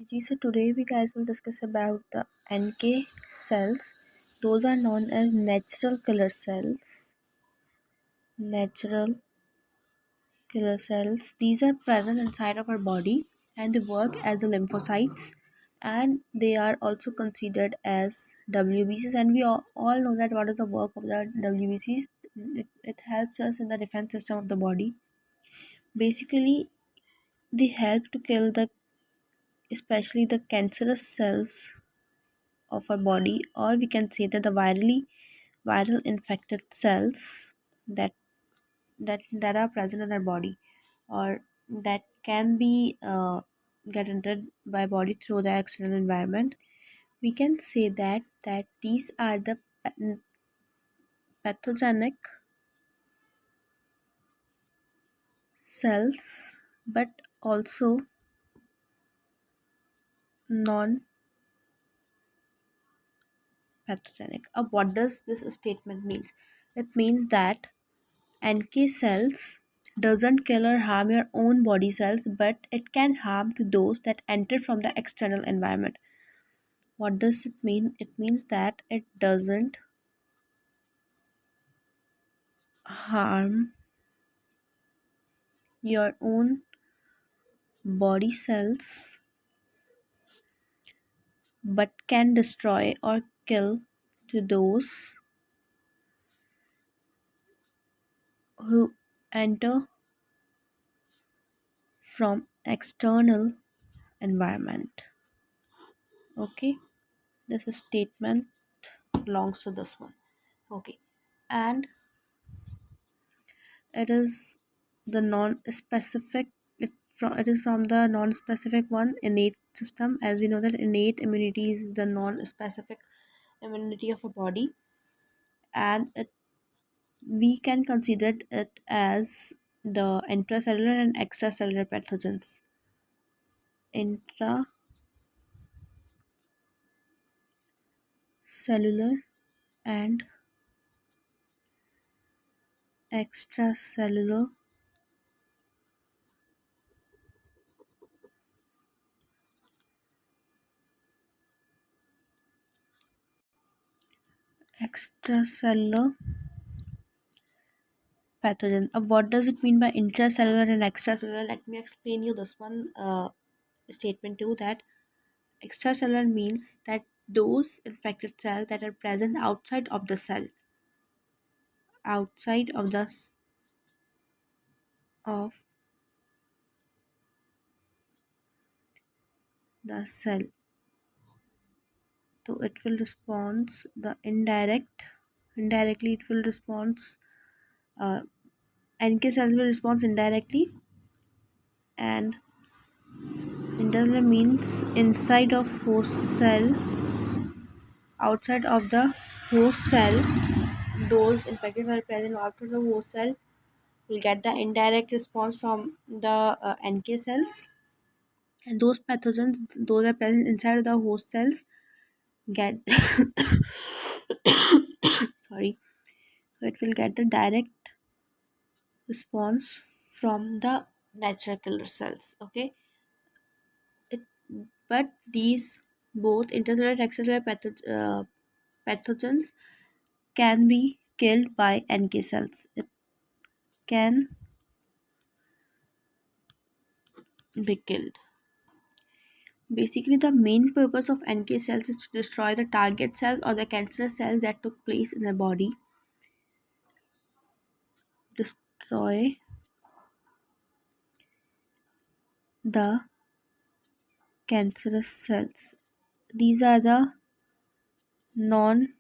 So today we guys will discuss about the NK cells. Those are known as natural killer cells. Natural killer cells. These are present inside of our body and they work as the lymphocytes, and they are also considered as WBCs, and we all know that what is the work of the WBCs. It helps us in the defense system of the body. Basically, they help to kill the especially the cancerous cells of our body, or we can say that the viral infected cells that that are present in our body, or that can be get entered by body through the external environment. We can say that these are the pathogenic cells, but also non pathogenic. What does this statement means? It means that NK cells doesn't kill or harm your own body cells, but it can harm to those that enter from the external environment. What does it mean? It means that it doesn't harm your own body cells, but can destroy or kill to those who enter from external environment. Okay, this statement belongs to this one. Okay, and it is the non-specific. It is from the non-specific one, innate system. As we know that innate immunity is the non-specific immunity of a body, and we can consider it as the intracellular and extracellular pathogens. Intracellular and extracellular extracellular pathogen. What does it mean by intracellular and extracellular? Let me explain you this one statement too. That extracellular means that those infected cells that are present outside of the cell. So it will respond the indirectly it will respond. Uh, NK cells will respond indirectly, and internal means inside of host cell, outside of the host cell. Those infected cells present outside the host cell will get the indirect response from the NK cells, and those pathogens those are present inside of the host cells get sorry, so it will get the direct response from the natural killer cells. Okay, it, but these both intracellular and extracellular pathogens can be killed by NK cells. It can be killed. Basically, the main purpose of NK cells is to destroy the target cells or the cancerous cells that took place in the body. Destroy the cancerous cells. These are the non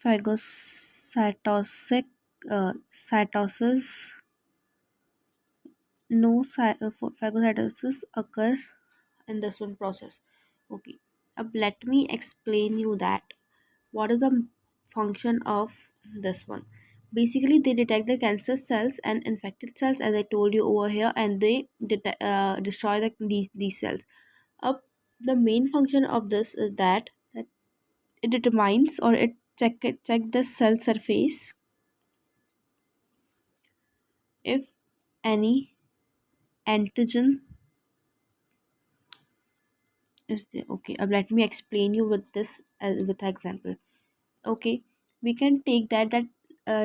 phagocytosic cytosis. No phagocytosis occur in this one process. Okay, let me explain you that what is the function of this one. Basically, they detect the cancer cells and infected cells, as I told you over here, and they destroy these cells. Up, the main function of this is that it determines, or it check the cell surface if any antigen is there. Okay, let me explain you with this with an example. Okay, we can take that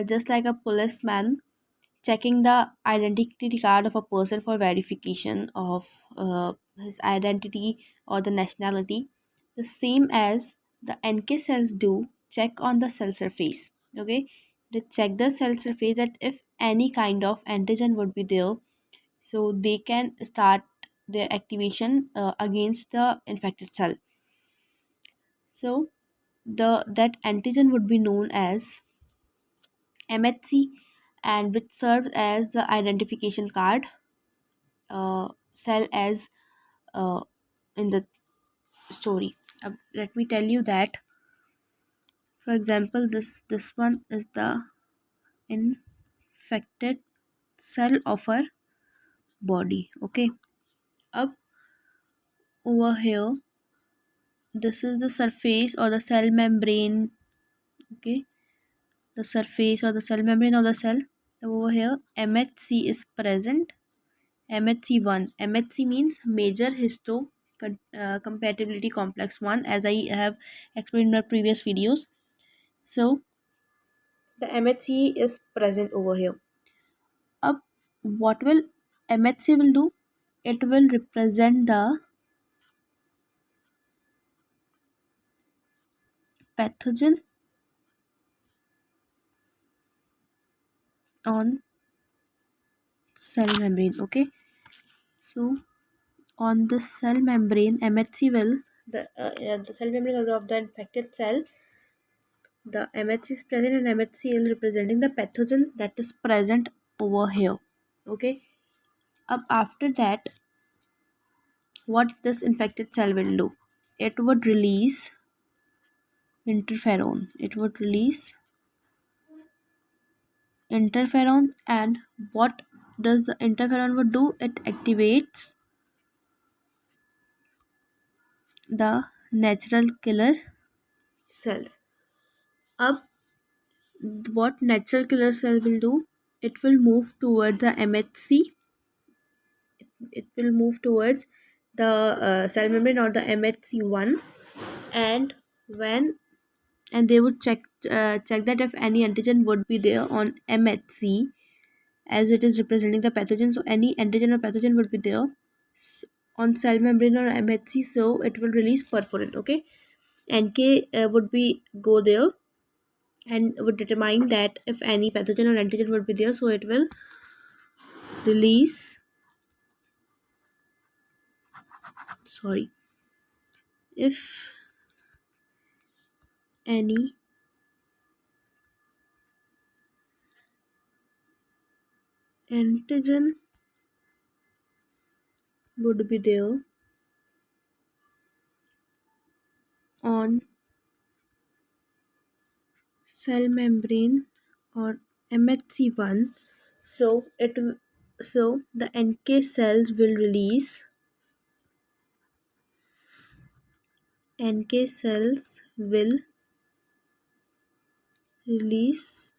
just like a policeman checking the identity card of a person for verification of his identity or the nationality, the same as the NK cells do check on the cell surface. Okay, they check the cell surface that if any kind of antigen would be there, so they can start their activation against the infected cell. So the that antigen would be known as MHC, and which serves as the identification card cell as uh, in the story. Let me tell you that, for example, this one is the infected cell of our body. Okay, up over here, this is the surface or the cell membrane. Okay, the surface or the cell membrane of the cell. Over here, MHC is present. MHC1. MHC means major compatibility complex 1, as I have explained in my previous videos. So the MHC is present over here. Up, what will MHC will do? It will represent the pathogen on cell membrane. Okay, so on the cell membrane, MHC will the cell membrane of the infected cell. The MHC is present and MHCl representing the pathogen that is present over here. Okay. Up after that, what this infected cell will do? It would release interferon. It would release interferon, and what does the interferon would do? It activates the natural killer cells. Up, what natural killer cell will do? It will move toward the MHC. It will move towards the cell membrane or the MHC1, and when and they would check that if any antigen would be there on MHC, as it is representing the pathogen. So any antigen or pathogen would be there on cell membrane or MHC, so it will release perforin. Okay, NK would be go there and would determine that if any pathogen or antigen would be there, so it will release, sorry, if any antigen would be there on cell membrane or MHC1, so the NK cells will release NK cells will release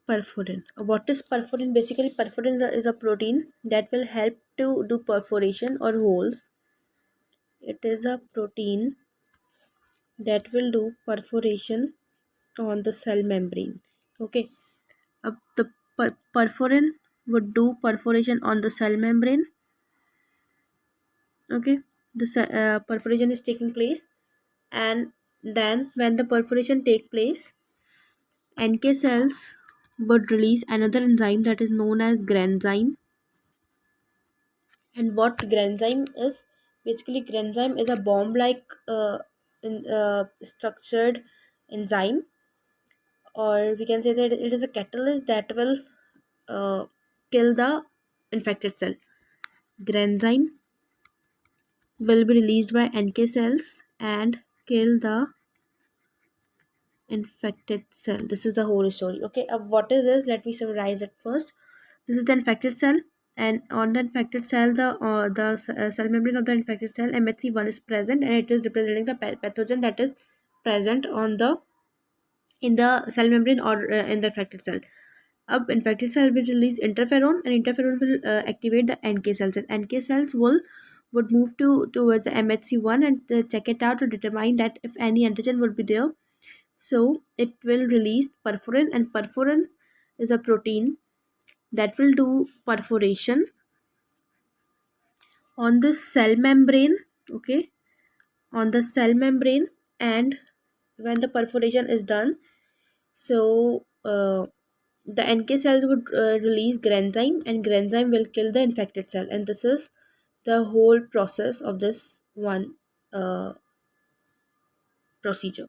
perforin. What is perforin? Basically, perforin is a protein that will help to do perforation or holes. It is a protein that will do perforation on the cell membrane. Okay, the perforin would do perforation on the cell membrane. Okay, the perforation is taking place, and then when the perforation take place, NK cells would release another enzyme that is known as granzyme. And what granzyme is? Basically, granzyme is a bomb like structured enzyme, or we can say that it is a catalyst that will uh, kill the infected cell. Granzyme will be released by NK cells and kill the infected cell. This is the whole story. Okay, what is this? Let me summarize it first. This is the infected cell, and on the infected cell, the cell membrane of the infected cell, MHC1 is present, and it is representing the pathogen that is present on the in the cell membrane or in the infected cell. Up, infected cell will release interferon, and interferon will activate the NK cells, and NK cells will would move towards the MHC1 and check it out to determine that if any antigen would be there. So it will release perforin, and perforin is a protein that will do perforation on the cell membrane. Okay, on the cell membrane. And when the perforation is done, so the NK cells would release granzyme, and granzyme will kill the infected cell. And this is the whole process of this one procedure.